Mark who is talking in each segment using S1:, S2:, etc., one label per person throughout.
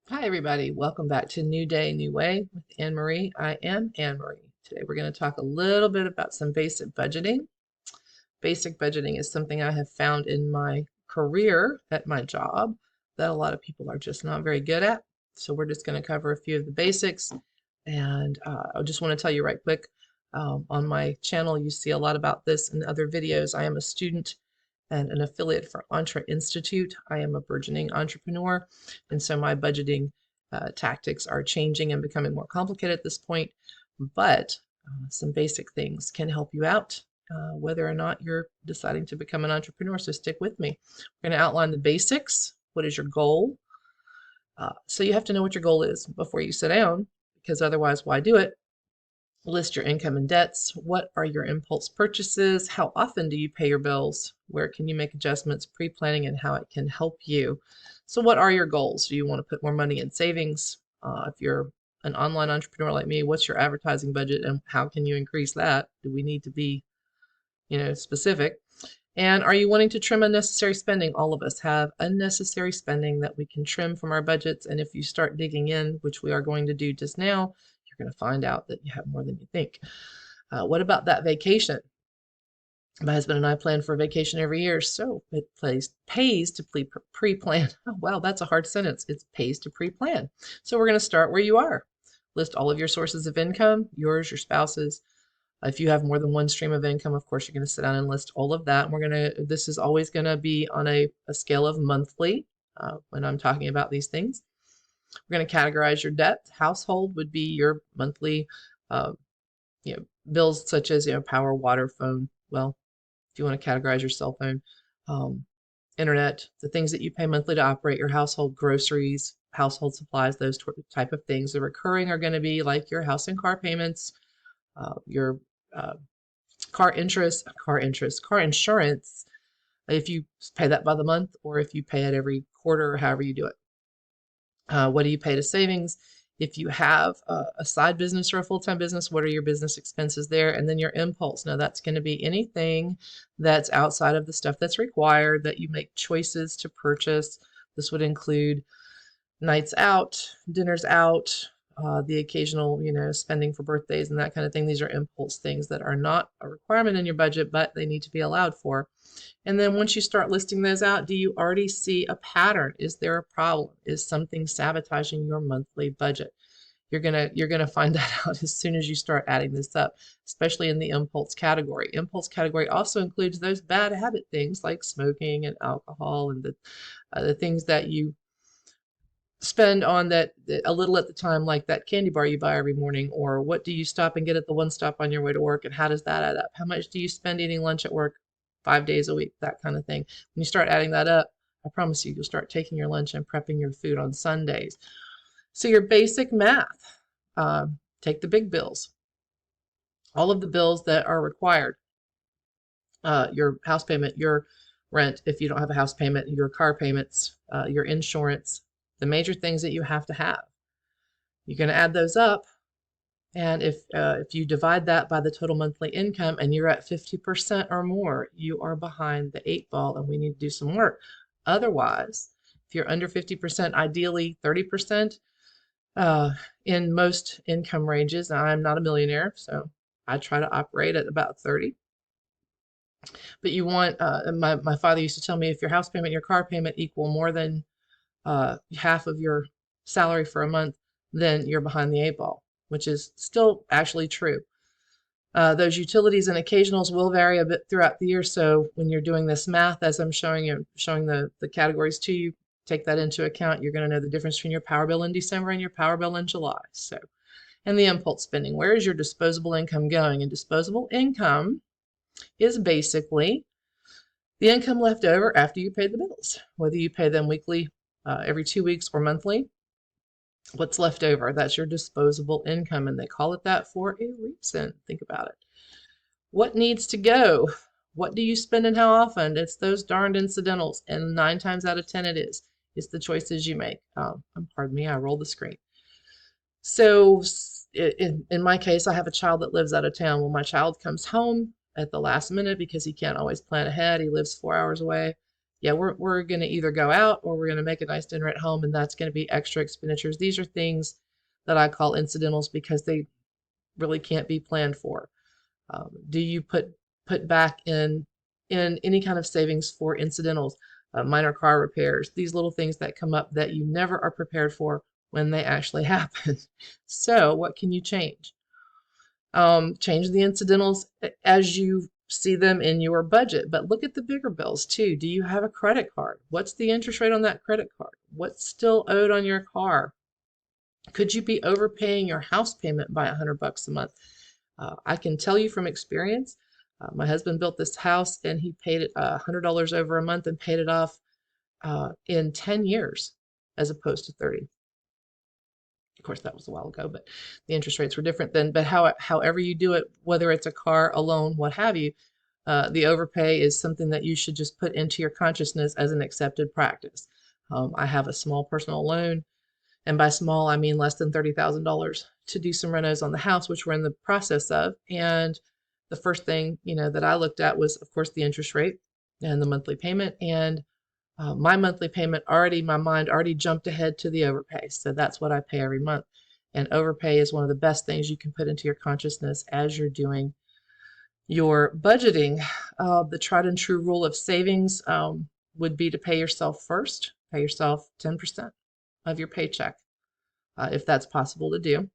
S1: Hi, everybody. Welcome back to New Day, New Way with Anne Marie. I am Anne Marie. Today, we're going to talk a little bit about some basic budgeting. Basic budgeting is something I have found in my career at my job that a lot of people are just not very good at. So, we're just going to cover a few of the basics. And I just want to tell you right quick on my channel, you see a lot about this in other videos. I am a student and an affiliate for Entre Institute. I am a burgeoning entrepreneur, and so my budgeting tactics are changing and becoming more complicated at this point. But some basic things can help you out, whether or not you're deciding to become an entrepreneur. So stick with me. We're going to outline the basics. What is your goal? So you have to know what your goal is before you sit down, because otherwise, why do it? List your income and debts. What are your impulse purchases? How often do you pay your bills? Where can you make adjustments, pre-planning, and how it can help you? So what are your goals? Do you want to put more money in savings? If you're an online entrepreneur like me, what's your advertising budget and how can you increase that? Do we need to be, specific? And are you wanting to trim unnecessary spending? All of us have unnecessary spending that we can trim from our budgets. And if you start digging in, which we are going to do just now, you're going to find out that you have more than you think. What about that vacation? My husband and I plan for a vacation every year, so it pays to pre-plan. Oh, wow, that's a hard sentence. It pays to pre-plan. So we're going to start where you are. List all of your sources of income, yours, your spouse's. If you have more than one stream of income, of course, you're going to sit down and list all of that. And this is always going to be on a scale of monthly when I'm talking about these things. We're going to categorize your debt. Household would be your monthly, uh, bills such as, power, water, phone. Well, if you want to categorize your cell phone, um, internet, the things that you pay monthly to operate your household, groceries, household supplies, those type of things. The recurring are going to be like your house and car payments, your uh, car insurance, if you pay that by the month or if you pay it every quarter or however you do it. What do you pay to savings? If you have a side business or a full-time business, what are your business expenses there? And then your impulse. Now, that's going to be anything that's outside of the stuff that's required that you make choices to purchase. This would include nights out, dinners out, the occasional, spending for birthdays and that kind of thing. These are impulse things that are not a requirement in your budget, but they need to be allowed for. And then once you start listing those out, do you already see a pattern? Is there a problem? Is something sabotaging your monthly budget? You're gonna find that out as soon as you start adding this up, especially in the impulse category. Impulse category also includes those bad habit things like smoking and alcohol and the things that you spend on that a little at the time, like that candy bar you buy every morning, or what do you stop and get at the one stop on your way to work, and how does that add up? How much do you spend eating lunch at work 5 days a week? That kind of thing. When you start adding that up, I promise you, you'll start taking your lunch and prepping your food on Sundays. So your basic math, take the big bills, all of the bills that are required, your house payment, your rent, if you don't have a house payment, your car payments, your insurance, the major things that you have to have. You're going to add those up, and if you divide that by the total monthly income and you're at 50% or more, you are behind the 8 ball, and we need to do some work. Otherwise, if you're under 50%, ideally 30%, in most income ranges. Now, I'm not a millionaire, so I try to operate at about 30. But you want, my father used to tell me, if your house payment and your car payment equal more than half of your salary for a month, then you're behind the 8 ball, which is still actually true. Those utilities and occasionals will vary a bit throughout the year. So when you're doing this math, as I'm showing the categories to you, take that into account. You're going to know the difference between your power bill in December and your power bill in July. So, and the impulse spending. Where is your disposable income going? And disposable income is basically the income left over after you pay the bills, whether you pay them weekly, every 2 weeks, or monthly. What's left over, that's your disposable income, and they call it that for a reason. Think about it. What needs to go? What do you spend and how often? It's those darned incidentals, and 9 times out of 10 it is. It's the choices you make. Pardon me, I rolled the screen. So in my case, I have a child that lives out of town. Well, my child comes home at the last minute because he can't always plan ahead. He lives 4 hours away. yeah, we're going to either go out or we're going to make a nice dinner at home, and that's going to be extra expenditures. These are things that I call incidentals because they really can't be planned for. Do you put back in any kind of savings for incidentals, minor car repairs, these little things that come up that you never are prepared for when they actually happen? So what can you change? Change the incidentals as you see them in your budget, but look at the bigger bills too. Do you have a credit card? What's the interest rate on that credit card? What's still owed on your car? Could you be overpaying your house payment by $100 a month? I can tell you from experience, my husband built this house and he paid it $100 over a month and paid it off in 10 years as opposed to 30. Of course, that was a while ago, but the interest rates were different then. But however you do it, whether it's a car, a loan, what have you, the overpay is something that you should just put into your consciousness as an accepted practice. I have a small personal loan, and by small, I mean less than $30,000 to do some renos on the house, which we're in the process of. And the first thing, that I looked at was, of course, the interest rate and the monthly payment. And my monthly payment my mind already jumped ahead to the overpay. So that's what I pay every month. And overpay is one of the best things you can put into your consciousness as you're doing your budgeting. The tried and true rule of savings would be to pay yourself first. Pay yourself 10% of your paycheck, if that's possible to do.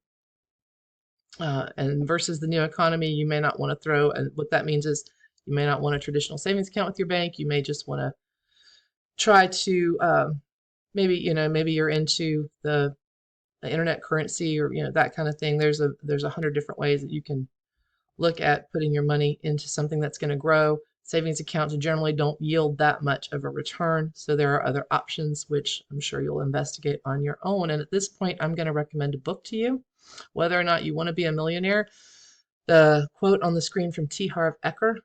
S1: And versus the new economy, you may not want to throw, and what that means is you may not want a traditional savings account with your bank. You may just want to try to maybe you're into the internet currency or that kind of thing. There's 100 different ways that you can look at putting your money into something that's going to grow. Savings accounts generally don't yield that much of a return, so there are other options which I'm sure you'll investigate on your own. And at this point, I'm going to recommend a book to you, whether or not you want to be a millionaire. The quote on the screen from Harv Eker,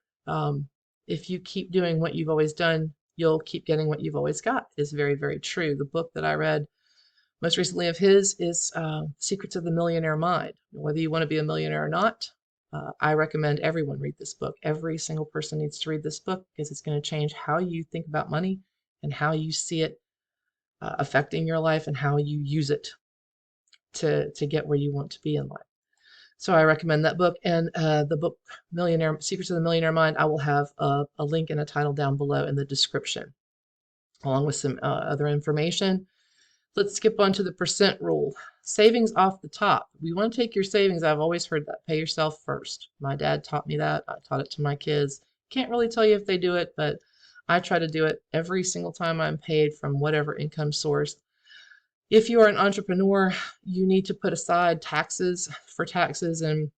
S1: if you keep doing what you've always done, you'll keep getting what you've always got, is very, very true. The book that I read most recently of his is Secrets of the Millionaire Mind. Whether you want to be a millionaire or not, I recommend everyone read this book. Every single person needs to read this book because it's going to change how you think about money and how you see it affecting your life and how you use it to get where you want to be in life. So I recommend that book, and the book Secrets of the Millionaire Mind, I will have a link and a title down below in the description, along with some other information. Let's skip on to the percent rule. Savings off the top. We want to take your savings. I've always heard that. Pay yourself first. My dad taught me that. I taught it to my kids. Can't really tell you if they do it, but I try to do it every single time I'm paid from whatever income source. If you are an entrepreneur, you need to put aside taxes, and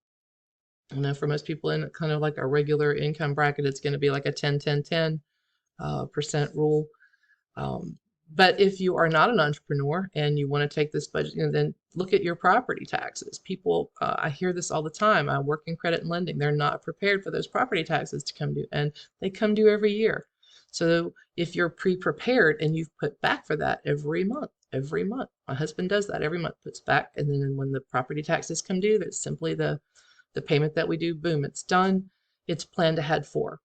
S1: for most people in kind of like a regular income bracket, it's going to be like a 10-10-10 percent rule. But if you are not an entrepreneur and you want to take this budget, then look at your property taxes. People, I hear this all the time. I work in credit and lending. They're not prepared for those property taxes to come due, and they come due every year. So if you're pre-prepared and you've put back for that every month, my husband does that every month, puts back, and then when the property taxes come due, that's simply the payment that we do. Boom, it's done. It's planned ahead for.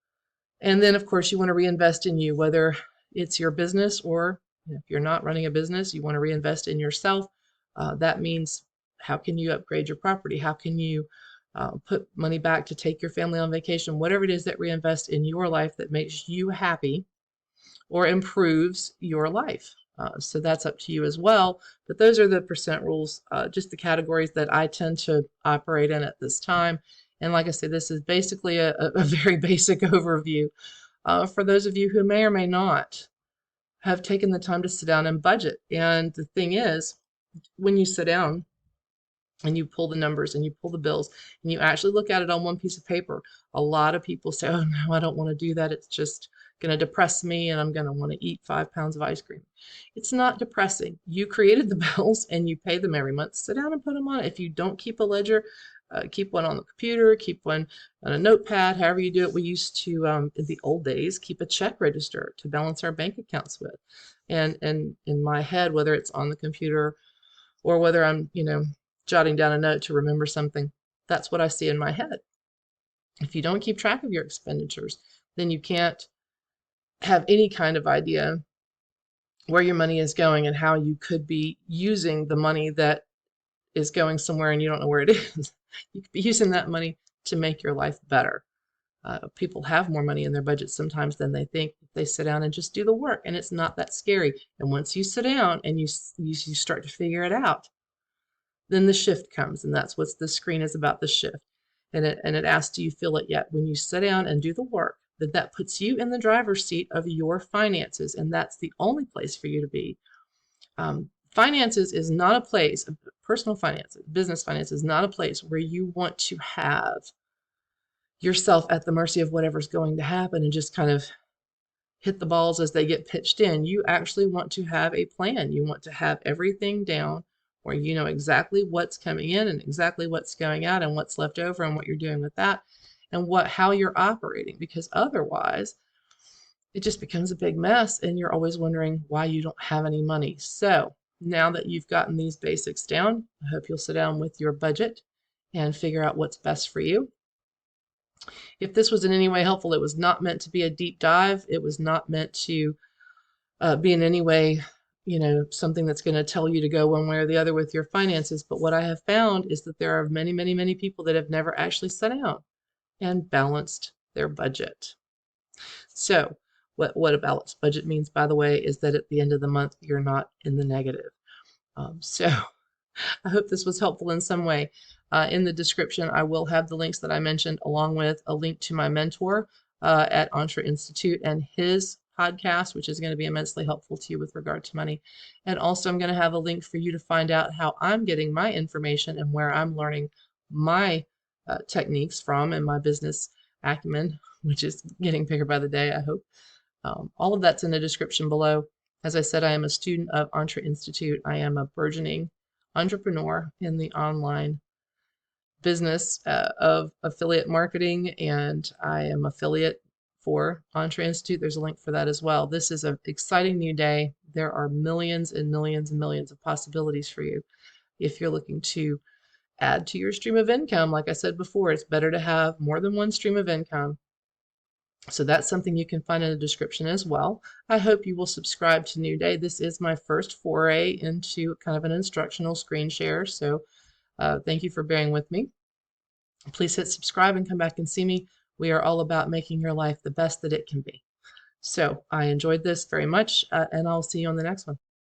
S1: And then, of course, you want to reinvest in you, whether it's your business or if you're not running a business, you want to reinvest in yourself. That means how can you upgrade your property? How can you put money back to take your family on vacation? Whatever it is that reinvest in your life that makes you happy or improves your life. So that's up to you as well. But those are the percent rules, just the categories that I tend to operate in at this time. And like I said, this is basically a very basic overview for those of you who may or may not have taken the time to sit down and budget. And the thing is, when you sit down and you pull the numbers and you pull the bills and you actually look at it on one piece of paper, a lot of people say, oh no, I don't want to do that. It's just going to depress me and I'm going to want to eat 5 pounds of ice cream. It's not depressing. You created the bills and you pay them every month. Sit down and put them on. If you don't keep a ledger, keep one on the computer, keep one on a notepad, however you do it. We used to, in the old days, keep a check register to balance our bank accounts with. And in my head, whether it's on the computer or whether I'm, jotting down a note to remember something, that's what I see in my head. If you don't keep track of your expenditures, then you can't have any kind of idea where your money is going and how you could be using the money that is going somewhere and you don't know where it is. You could be using that money to make your life better. People have more money in their budget sometimes than they think if they sit down and just do the work, and it's not that scary. And once you sit down and you start to figure it out, then the shift comes, and that's what the screen is about, the shift. And it asks, do you feel it yet? When you sit down and do the work, that puts you in the driver's seat of your finances, and that's the only place for you to be. Finances is not a place, personal finances, business finances is not a place where you want to have yourself at the mercy of whatever's going to happen and just kind of hit the balls as they get pitched in. You actually want to have a plan. You want to have everything down where you know exactly what's coming in and exactly what's going out and what's left over and what you're doing with that and how you're operating, because otherwise it just becomes a big mess and you're always wondering why you don't have any money. So now that you've gotten these basics down, I hope you'll sit down with your budget and figure out what's best for you. If this was in any way helpful, it was not meant to be a deep dive. It was not meant to be in any way, something that's going to tell you to go one way or the other with your finances. But what I have found is that there are many, many, many people that have never actually sat down and balanced their budget. So what a balanced budget means, by the way, is that at the end of the month, you're not in the negative. So I hope this was helpful in some way. In the description, I will have the links that I mentioned, along with a link to my mentor at Entre Institute and his podcast, which is going to be immensely helpful to you with regard to money. And also, I'm going to have a link for you to find out how I'm getting my information and where I'm learning my techniques from and my business acumen, which is getting bigger by the day, I hope. All of that's in the description below. As I said, I am a student of Entre Institute. I am a burgeoning entrepreneur in the online business of affiliate marketing, and I am affiliate for Entre Institute. There's a link for that as well. This is an exciting new day. There are millions and millions and millions of possibilities for you if you're looking to add to your stream of income. Like I said before, it's better to have more than one stream of income. So that's something you can find in the description as well. I hope you will subscribe to New Day. This is my first foray into kind of an instructional screen share, so thank you for bearing with me. Please hit subscribe and come back and see me. We are all about making your life the best that it can be. So I enjoyed this very much, and I'll see you on the next one.